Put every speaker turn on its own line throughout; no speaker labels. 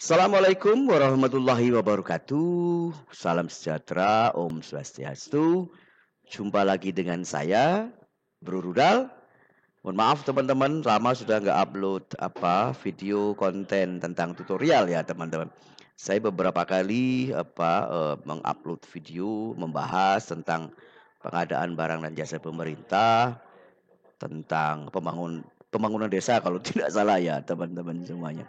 Assalamualaikum warahmatullahi wabarakatuh. Salam sejahtera, Om Swastiastu. Jumpa lagi dengan saya, Bro Rudal. Mohon maaf teman-teman, lama sudah nggak upload video konten tentang tutorial ya teman-teman. Saya beberapa kali mengupload video membahas tentang pengadaan barang dan jasa pemerintah, tentang pembangunan desa kalau tidak salah ya teman-teman semuanya.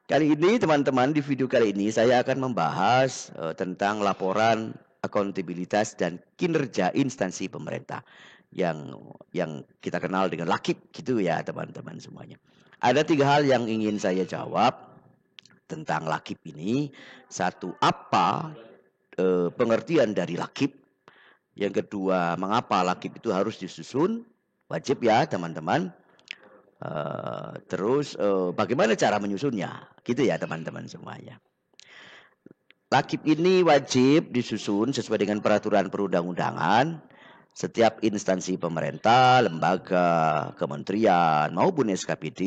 Kali ini teman-teman, di video kali ini saya akan membahas tentang laporan akuntabilitas dan kinerja instansi pemerintah yang kita kenal dengan LAKIP gitu ya teman-teman semuanya. Ada 3 hal yang ingin saya jawab tentang LAKIP ini. Satu, apa pengertian dari LAKIP? Yang kedua, mengapa LAKIP itu harus disusun? Wajib ya teman-teman. Bagaimana cara menyusunnya? Gitu ya teman-teman semuanya. LAKIP ini wajib disusun sesuai dengan peraturan perundang-undangan. Setiap instansi pemerintah, lembaga, kementerian maupun SKPD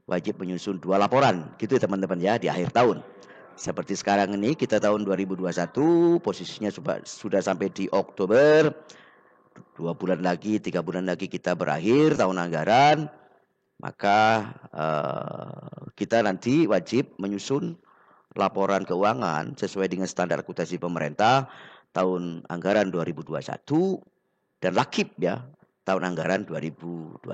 wajib menyusun 2 laporan. Gitu ya teman-teman ya, di akhir tahun. Seperti sekarang ini kita tahun 2021, posisinya sudah sampai di Oktober. 2 bulan lagi, 3 bulan lagi kita berakhir tahun anggaran. Maka kita nanti wajib menyusun laporan keuangan sesuai dengan standar akuntansi pemerintah tahun anggaran 2021 dan LAKIP ya tahun anggaran 2021.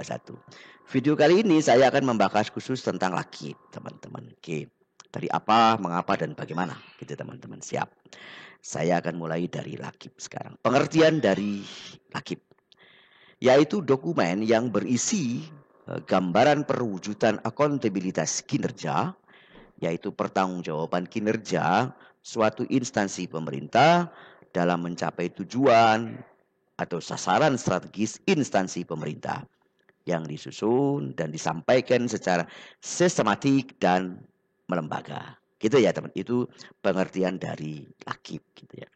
Video kali ini saya akan membahas khusus tentang LAKIP teman-teman. Oke. Dari apa, mengapa, dan bagaimana gitu teman-teman. Siap. Saya akan mulai dari LAKIP sekarang. Pengertian dari LAKIP yaitu dokumen yang berisi gambaran perwujudan akuntabilitas kinerja, yaitu pertanggungjawaban kinerja suatu instansi pemerintah dalam mencapai tujuan atau sasaran strategis instansi pemerintah yang disusun dan disampaikan secara sistematik dan melembaga. Gitu ya teman. Itu pengertian dari LAKIP gitu ya.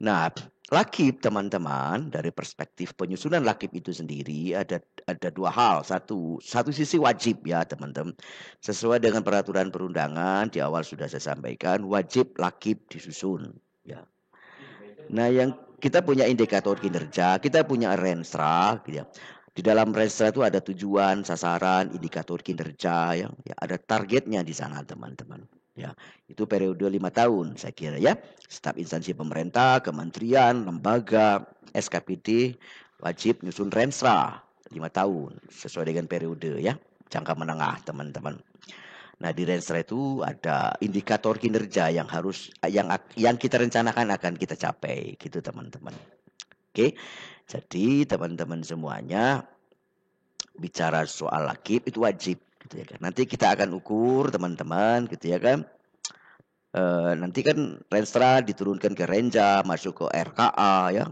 Nah, LAKIP teman-teman, dari perspektif penyusunan LAKIP itu sendiri ada 2 hal. Satu sisi wajib ya teman-teman. Sesuai dengan peraturan perundangan di awal sudah saya sampaikan, wajib LAKIP disusun ya. Nah, yang kita punya indikator kinerja, kita punya Renstra gitu ya. Di dalam Renstra itu ada tujuan, sasaran, indikator kinerja yang ya, ada targetnya di sana teman-teman. Ya, itu periode 5 tahun saya kira ya. Setiap instansi pemerintah, kementerian, lembaga, SKPD wajib nyusun Renstra 5 tahun sesuai dengan periode ya, jangka menengah teman-teman. Nah, di Renstra itu ada indikator kinerja yang kita rencanakan akan kita capai gitu teman-teman. Oke. Jadi teman-teman semuanya bicara soal LAKIP itu wajib gitu ya kan. Nanti kita akan ukur teman-teman gitu ya kan. Nanti kan Renstra diturunkan ke Renja, masuk ke RKA ya.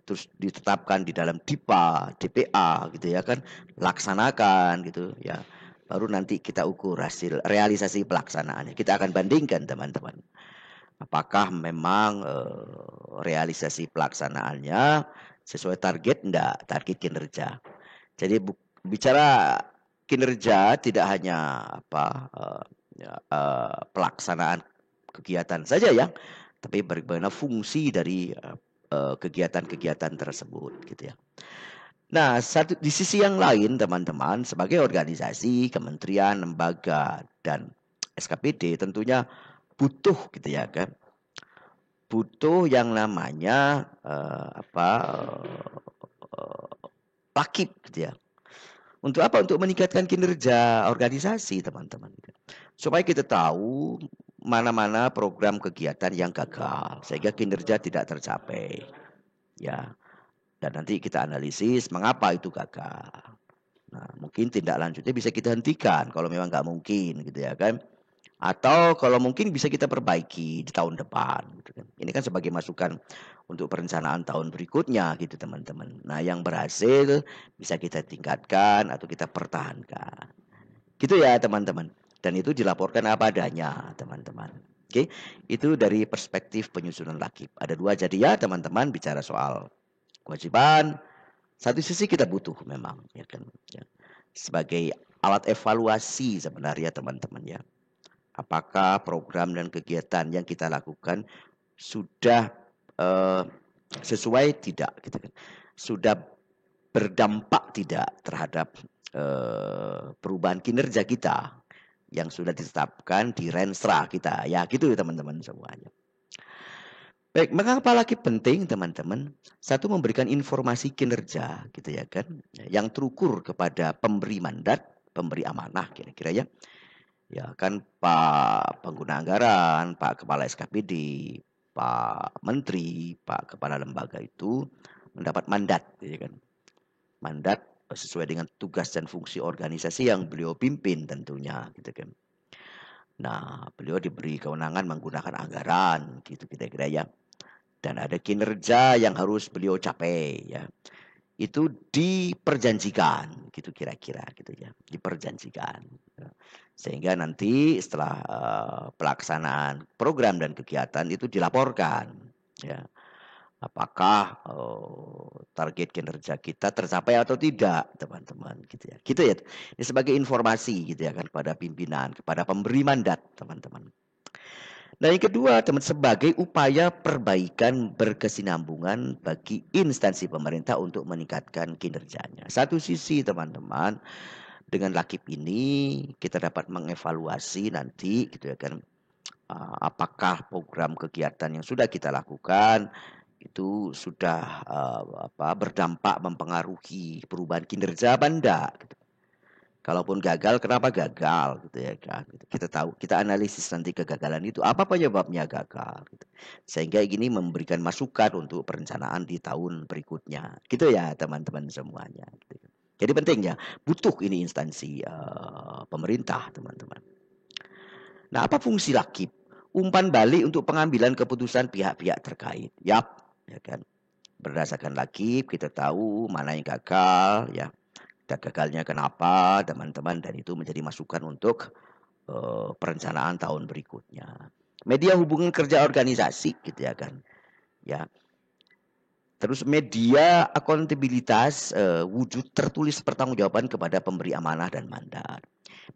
Terus ditetapkan di dalam DIPA, DPA gitu ya kan. Laksanakan gitu ya. Baru nanti kita ukur hasil realisasi pelaksanaannya. Kita akan bandingkan teman-teman. Apakah memang realisasi pelaksanaannya sesuai target enggak, target kinerja. Jadi bicara kinerja tidak hanya pelaksanaan kegiatan saja ya, tapi bagaimana fungsi dari kegiatan-kegiatan tersebut gitu ya. Nah, di sisi yang lain teman-teman, sebagai organisasi, kementerian, lembaga, dan SKPD tentunya butuh gitu ya kan. Butuh yang namanya LAKIP gitu ya. Untuk apa? Untuk meningkatkan kinerja organisasi teman-teman. Supaya kita tahu mana-mana program kegiatan yang gagal sehingga kinerja tidak tercapai. Ya. Dan nanti kita analisis mengapa itu gagal. Nah, mungkin tindak lanjutnya bisa kita hentikan kalau memang nggak mungkin gitu ya kan. Atau kalau mungkin bisa kita perbaiki di tahun depan. Gitu kan. Ini kan sebagai masukan untuk perencanaan tahun berikutnya gitu teman-teman. Nah, yang berhasil bisa kita tingkatkan atau kita pertahankan. Gitu ya teman-teman. Dan itu dilaporkan apa adanya teman-teman. Oke, itu dari perspektif penyusunan LAKIP. Ada 2 jadi ya teman-teman bicara soal kewajiban. Satu sisi kita butuh memang ya kan. Ya. Sebagai alat evaluasi sebenarnya teman-teman ya. Apakah program dan kegiatan yang kita lakukan sudah sesuai tidak gitu kan. Sudah berdampak tidak terhadap perubahan kinerja kita yang sudah ditetapkan di Renstra kita. Ya gitu teman-teman semuanya. Baik, mengapa lagi penting teman-teman? Satu, memberikan informasi kinerja gitu ya kan, yang terukur kepada pemberi mandat, pemberi amanah kira-kira ya. Ya kan Pak Pengguna Anggaran, Pak Kepala SKPD, Pak Menteri, Pak Kepala Lembaga itu mendapat mandat ya kan. Mandat sesuai dengan tugas dan fungsi organisasi yang beliau pimpin tentunya gitu kan. Nah, beliau diberi kewenangan menggunakan anggaran gitu kira-kira ya. Dan ada kinerja yang harus beliau capai ya. Itu diperjanjikan gitu kira-kira gitu ya, diperjanjikan. Sehingga nanti setelah pelaksanaan program dan kegiatan itu dilaporkan ya. Apakah target kinerja kita tercapai atau tidak, teman-teman gitu ya. Gitu ya. Ini sebagai informasi gitu ya kan kepada pimpinan, kepada pemberi mandat, teman-teman. Nah, yang kedua, teman, sebagai upaya perbaikan berkesinambungan bagi instansi pemerintah untuk meningkatkan kinerjanya. Satu sisi, teman-teman, dengan Lakip ini kita dapat mengevaluasi nanti gitu ya kan, apakah program kegiatan yang sudah kita lakukan itu sudah berdampak mempengaruhi perubahan kinerja apa enggak gitu. Kalaupun gagal, kenapa gagal gitu ya kan. Kita tahu, kita analisis nanti kegagalan itu apa penyebabnya gagal gitu. Sehingga ini memberikan masukan untuk perencanaan di tahun berikutnya. Gitu ya teman-teman semuanya gitu. Jadi penting ya, butuh ini instansi pemerintah teman-teman. Nah, apa fungsi Lakip? Umpan balik untuk pengambilan keputusan pihak-pihak terkait. Yap, ya kan. Berdasarkan Lakip kita tahu mana yang gagal ya. Dan gagalnya kenapa teman-teman, dan itu menjadi masukan untuk perencanaan tahun berikutnya. Media hubungan kerja organisasi gitu ya kan. Ya. Terus media akuntabilitas, wujud tertulis pertanggungjawaban kepada pemberi amanah dan mandat.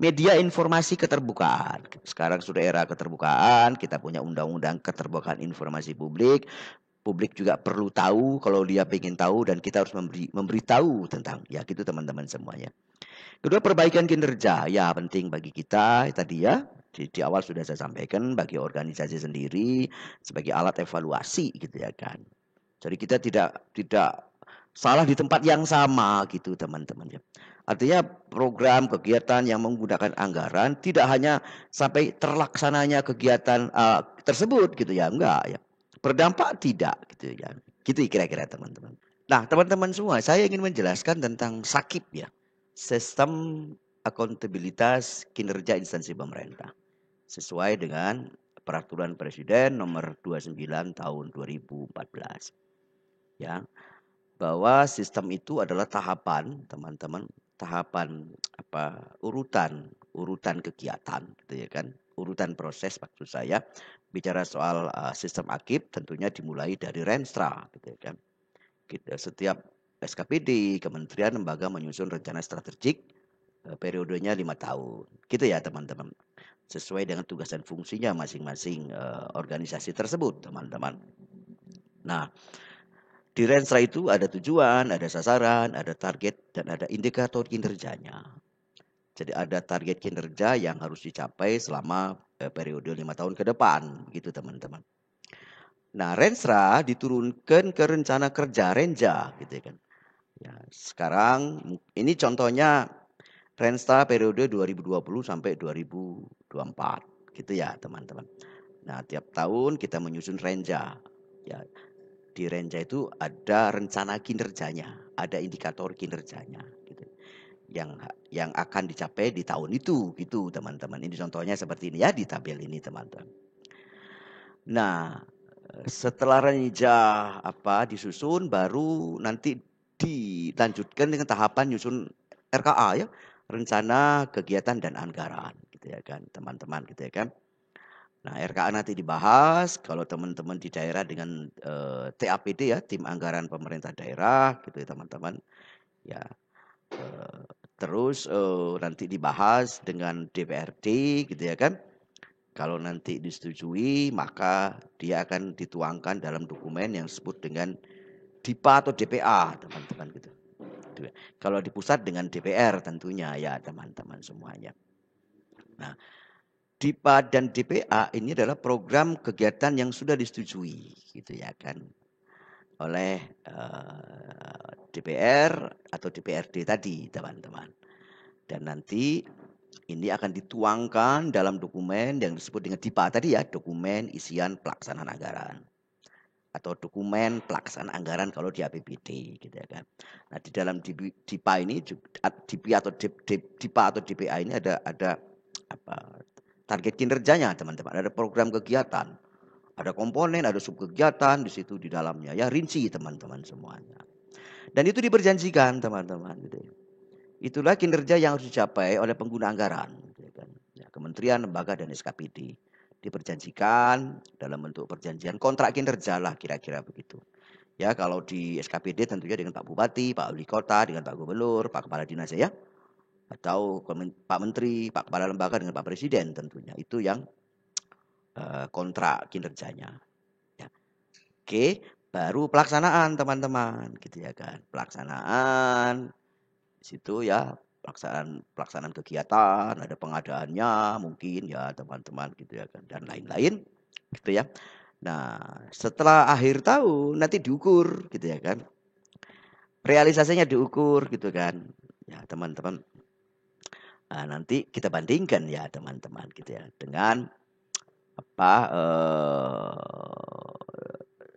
Media informasi keterbukaan. Sekarang sudah era keterbukaan, kita punya undang-undang keterbukaan informasi publik. Publik juga perlu tahu kalau dia ingin tahu, dan kita harus memberitahu tentang ya gitu teman-teman semuanya. Kedua, perbaikan kinerja. Ya, penting bagi kita tadi ya. Di awal sudah saya sampaikan, bagi organisasi sendiri sebagai alat evaluasi gitu ya kan. Jadi kita tidak salah di tempat yang sama gitu teman-teman ya. Artinya program kegiatan yang menggunakan anggaran tidak hanya sampai terlaksananya kegiatan tersebut gitu ya, enggak ya. Berdampak tidak gitu ya. Gitu kira-kira teman-teman. Nah, teman-teman semua, saya ingin menjelaskan tentang SAKIP ya. Sistem akuntabilitas kinerja instansi pemerintah. Sesuai dengan Peraturan Presiden nomor 29 tahun 2014. Ya, bahwa sistem itu adalah tahapan, teman-teman, tahapan urutan kegiatan gitu ya kan, urutan proses maksud saya. Bicara soal sistem AKIP tentunya dimulai dari Renstra gitu ya kan. Setiap SKPD, kementerian, lembaga menyusun rencana strategik periodenya 5 tahun gitu ya teman-teman, sesuai dengan tugas dan fungsinya masing-masing organisasi tersebut teman-teman. Nah, di Renstra itu ada tujuan, ada sasaran, ada target, dan ada indikator kinerjanya. Jadi ada target kinerja yang harus dicapai selama periode 5 tahun ke depan, gitu teman-teman. Nah, Renstra diturunkan ke rencana kerja Renja, gitu kan. Ya, sekarang ini contohnya Renstra periode 2020 sampai 2024, gitu ya teman-teman. Nah, tiap tahun kita menyusun Renja. Ya, di Renja itu ada rencana kinerjanya, ada indikator kinerjanya gitu. Yang akan dicapai di tahun itu gitu teman-teman. Ini contohnya seperti ini ya di tabel ini teman-teman. Nah, setelah Renja disusun, baru nanti dilanjutkan dengan tahapan nyusun RKA ya, rencana kegiatan dan anggaran gitu ya kan teman-teman gitu ya kan. Nah, RKA nanti dibahas kalau teman-teman di daerah dengan TAPD ya, tim anggaran pemerintah daerah gitu ya teman-teman. Ya, Terus nanti dibahas dengan DPRD gitu ya kan. Kalau nanti disetujui maka dia akan dituangkan dalam dokumen yang disebut dengan DIPA atau DPA teman-teman gitu. Kalau di pusat dengan DPR tentunya ya teman-teman semuanya. Nah, DIPA dan DPA ini adalah program kegiatan yang sudah disetujui gitu ya kan oleh DPR atau DPRD tadi teman-teman. Dan nanti ini akan dituangkan dalam dokumen yang disebut dengan DIPA tadi ya, dokumen isian pelaksanaan anggaran atau dokumen pelaksanaan anggaran kalau di APBD gitu ya kan. Nah, di dalam DIPA ini DIPA atau DIPA atau DPA ini ada apa target kinerjanya teman-teman, ada program kegiatan, ada komponen, ada subkegiatan di situ di dalamnya ya, rinci teman-teman semuanya. Dan itu diperjanjikan teman-teman gitu ya. Itulah kinerja yang harus dicapai oleh pengguna anggaran gitu ya kan. Ya, kementerian, lembaga dan SKPD diperjanjikan dalam bentuk perjanjian kontrak kinerja lah kira-kira begitu. Ya, kalau di SKPD tentunya dengan Pak Bupati, Pak Wali Kota, dengan Pak Gubernur, Pak Kepala Dinas ya. Atau Pak Menteri, Pak Kepala Lembaga dengan Pak Presiden tentunya. Itu yang kontrak kinerjanya. Ya. Oke, baru pelaksanaan teman-teman gitu ya kan. Pelaksanaan di situ ya pelaksanaan kegiatan, ada pengadaannya mungkin ya teman-teman gitu ya kan dan lain-lain gitu ya. Nah, setelah akhir tahun nanti diukur gitu ya kan. Realisasinya diukur gitu kan. Ya, teman-teman. Nah, nanti kita bandingkan ya teman-teman gitu ya dengan apa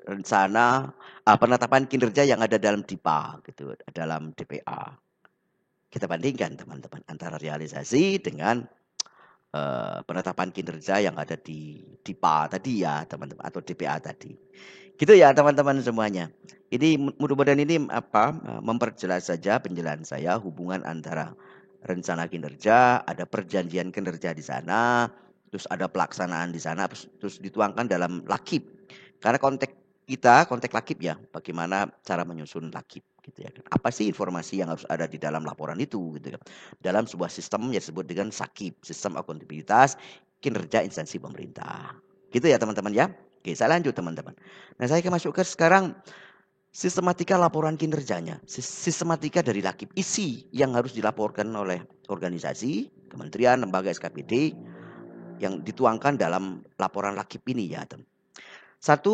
rencana penetapan kinerja yang ada dalam DIPA gitu, dalam DPA. Kita bandingkan teman-teman antara realisasi dengan penetapan kinerja yang ada di DIPA tadi ya teman-teman atau DPA tadi. Gitu ya teman-teman semuanya. Ini mudah-mudahan ini memperjelas saja penjelasan saya hubungan antara rencana kinerja, ada perjanjian kinerja di sana, terus ada pelaksanaan di sana, terus dituangkan dalam lakib. Karena konteks lakib ya, bagaimana cara menyusun lakib gitu ya. Apa sih informasi yang harus ada di dalam laporan itu gitu kan. Dalam sebuah sistem yang disebut dengan SAKIP, sistem akuntabilitas kinerja instansi pemerintah. Gitu ya teman-teman ya. Oke, saya lanjut teman-teman. Nah, saya akan masuk ke sekarang sistematika laporan kinerjanya, sistematika dari lakib, isi yang harus dilaporkan oleh organisasi, kementerian, lembaga SKPD yang dituangkan dalam laporan lakib ini ya.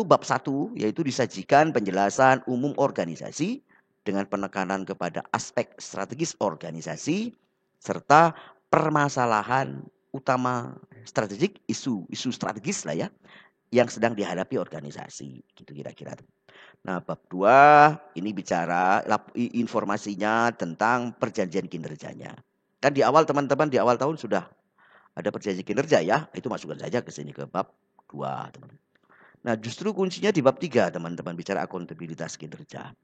Bab 1 yaitu disajikan penjelasan umum organisasi dengan penekanan kepada aspek strategis organisasi serta permasalahan utama strategik, isu strategis lah ya yang sedang dihadapi organisasi gitu kira-kira. Nah, bab 2 ini bicara informasinya tentang perjanjian kinerjanya. Kan di awal teman-teman di awal tahun sudah ada perjanjian kinerja ya, itu masukkan saja ke sini ke bab 2 teman. Nah, justru kuncinya di bab 3 teman-teman bicara akuntabilitas kinerja.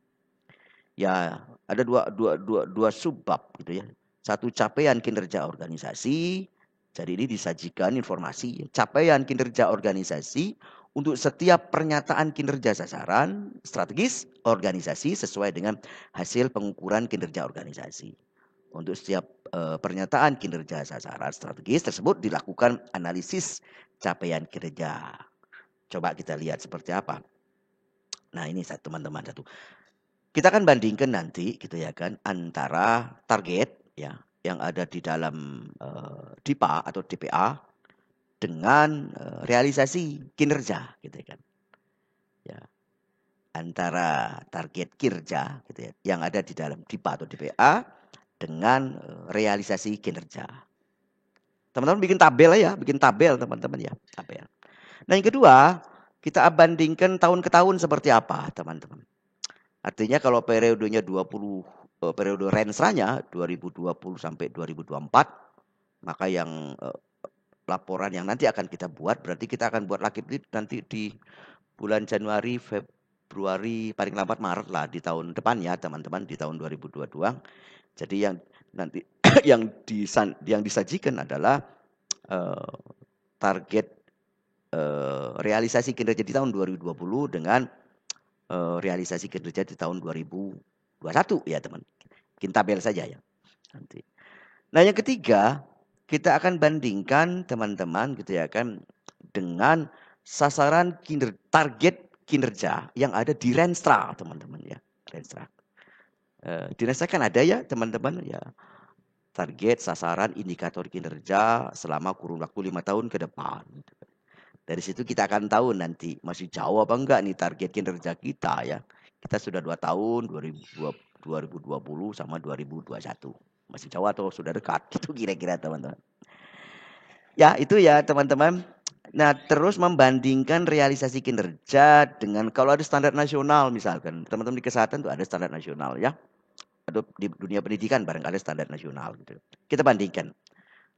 Ya, ada dua subbab gitu ya. Satu capaian kinerja organisasi. Jadi ini disajikan informasi capaian kinerja organisasi untuk setiap pernyataan kinerja sasaran strategis organisasi sesuai dengan hasil pengukuran kinerja organisasi. Untuk setiap pernyataan kinerja sasaran strategis tersebut dilakukan analisis capaian kinerja. Coba kita lihat seperti apa. Nah, ini teman-teman satu. Kita akan bandingkan nanti gitu ya kan antara target ya yang ada di dalam DIPA atau DPA dengan realisasi kinerja gitu ya kan. Ya. Antara target kinerja gitu ya yang ada di dalam DIPA atau DPA dengan realisasi kinerja. Teman-teman bikin tabel ya, bikin tabel teman-teman ya, tabel. Nah, yang kedua, kita bandingkan tahun ke tahun seperti apa, teman-teman. Artinya kalau periodenya 20 periode rensanya 2020 sampai 2024, maka yang laporan yang nanti akan kita buat berarti kita akan buat lakib nanti di bulan Januari, Februari, paling lambat Maret lah di tahun depan ya, teman-teman, di tahun 2022. Jadi yang nanti yang disajikan adalah target realisasi kinerja di tahun 2020 dengan realisasi kinerja di tahun 2021 ya teman. Bikin tabel saja ya nanti. Nah, yang ketiga, kita akan bandingkan teman-teman gitu ya kan dengan sasaran target kinerja yang ada di Renstra, teman-teman ya. Renstra. Di Renstra kan ada ya, teman-teman ya. Target, sasaran, indikator kinerja selama kurun waktu 5 tahun ke depan. Dari situ kita akan tahu nanti masih jauh apa enggak nih target kinerja kita ya. Kita sudah 2 tahun 2020 sama 2021. Masih jauh atau sudah dekat gitu kira-kira teman-teman. Ya itu ya teman-teman. Nah terus membandingkan realisasi kinerja dengan kalau ada standar nasional misalkan. Teman-teman di kesehatan tuh ada standar nasional ya. Atau di dunia pendidikan barangkali standar nasional gitu. Kita bandingkan.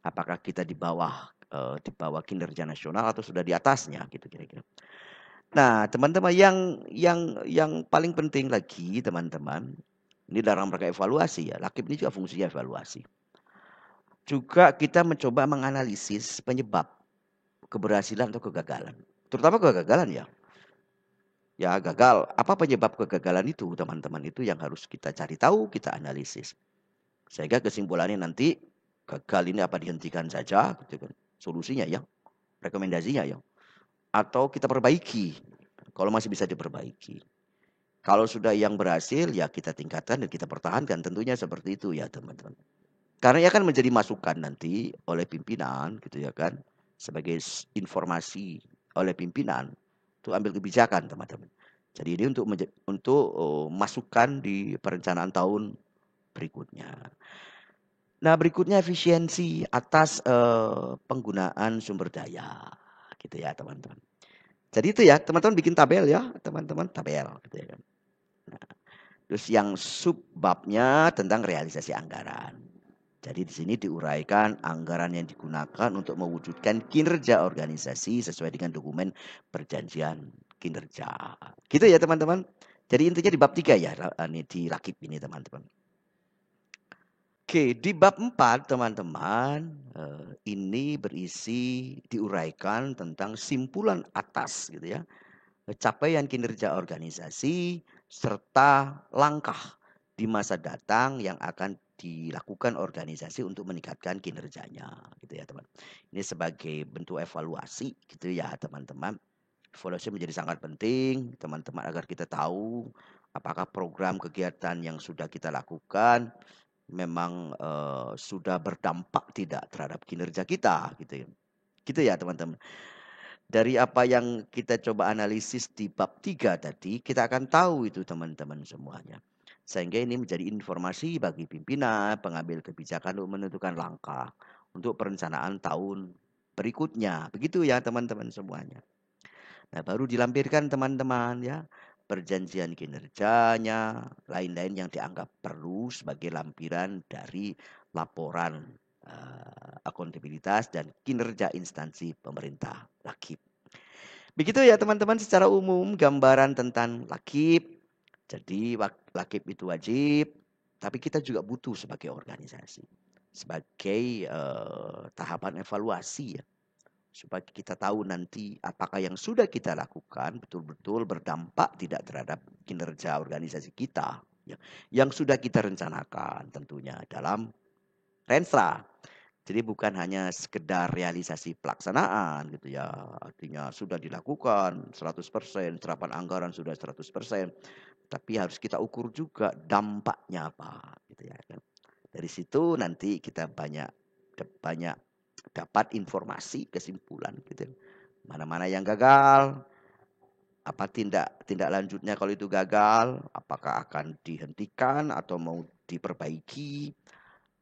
Apakah kita di bawah kinerja nasional atau sudah di atasnya gitu kira-kira. Nah, teman-teman yang paling penting lagi teman-teman, ini dalam rangka evaluasi ya. Lakip ini juga fungsinya evaluasi. Juga kita mencoba menganalisis penyebab keberhasilan atau kegagalan. Terutama kegagalan ya. Ya gagal, apa penyebab kegagalan itu teman-teman itu yang harus kita cari tahu, kita analisis. Sehingga kesimpulannya nanti gagal ini apa dihentikan saja gitu kan. Solusinya ya, rekomendasinya ya. Atau kita perbaiki kalau masih bisa diperbaiki. Kalau sudah yang berhasil ya kita tingkatkan dan kita pertahankan tentunya seperti itu ya teman-teman. Karena ya kan menjadi masukan nanti oleh pimpinan gitu ya kan sebagai informasi oleh pimpinan untuk ambil kebijakan teman-teman. Jadi ini untuk masukan di perencanaan tahun berikutnya. Nah, berikutnya efisiensi atas penggunaan sumber daya gitu ya teman-teman. Jadi itu ya teman-teman bikin tabel ya teman-teman tabel gitu ya. Nah, terus yang subbabnya tentang realisasi anggaran. Jadi di sini diuraikan anggaran yang digunakan untuk mewujudkan kinerja organisasi sesuai dengan dokumen perjanjian kinerja. Gitu ya teman-teman. Jadi intinya di bab 3 ya ini di Rakib ini teman-teman. Oke, di bab 4 teman-teman, ini berisi diuraikan tentang simpulan atas gitu ya. Capaian kinerja organisasi serta langkah di masa datang yang akan dilakukan organisasi untuk meningkatkan kinerjanya gitu ya teman. Ini sebagai bentuk evaluasi gitu ya teman-teman. Evaluasi menjadi sangat penting teman-teman agar kita tahu apakah program kegiatan yang sudah kita lakukan memang sudah berdampak tidak terhadap kinerja kita gitu ya. Gitu ya teman-teman. Dari apa yang kita coba analisis di bab 3 tadi, kita akan tahu itu teman-teman semuanya. Sehingga ini menjadi informasi bagi pimpinan, pengambil kebijakan untuk menentukan langkah untuk perencanaan tahun berikutnya. Begitu ya teman-teman semuanya. Nah, baru dilampirkan teman-teman ya perjanjian kinerjanya, lain-lain yang dianggap perlu sebagai lampiran dari laporan akuntabilitas dan kinerja instansi pemerintah Lakip. Begitu ya teman-teman secara umum gambaran tentang Lakip. Jadi Lakip itu wajib, tapi kita juga butuh sebagai organisasi, sebagai tahapan evaluasi ya supaya kita tahu nanti apakah yang sudah kita lakukan betul-betul berdampak tidak terhadap kinerja organisasi kita ya, yang sudah kita rencanakan tentunya dalam Renstra. Jadi bukan hanya sekedar realisasi pelaksanaan gitu ya, artinya sudah dilakukan 100%, serapan anggaran sudah 100%, tapi harus kita ukur juga dampaknya apa gitu ya kan. Dari situ nanti kita banyak dapat informasi kesimpulan gitu. Mana-mana yang gagal, apa tindak lanjutnya kalau itu gagal, apakah akan dihentikan atau mau diperbaiki.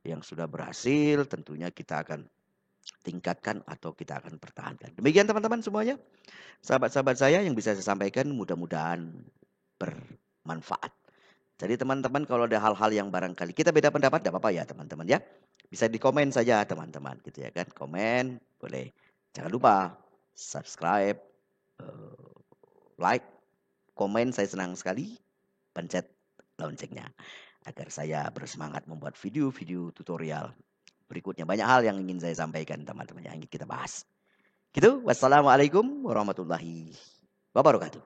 Yang sudah berhasil tentunya kita akan tingkatkan atau kita akan pertahankan. Demikian teman-teman semuanya. Sahabat-sahabat saya yang bisa saya sampaikan mudah-mudahan bermanfaat. Jadi teman-teman kalau ada hal-hal yang barangkali kita beda pendapat tidak apa-apa ya teman-teman ya. Bisa di komen saja teman-teman gitu ya kan. Komen boleh. Jangan lupa subscribe, like, komen saya senang sekali. Pencet loncengnya agar saya bersemangat membuat video-video tutorial berikutnya. Banyak hal yang ingin saya sampaikan teman-teman yang ingin kita bahas. Gitu. Wassalamualaikum warahmatullahi wabarakatuh.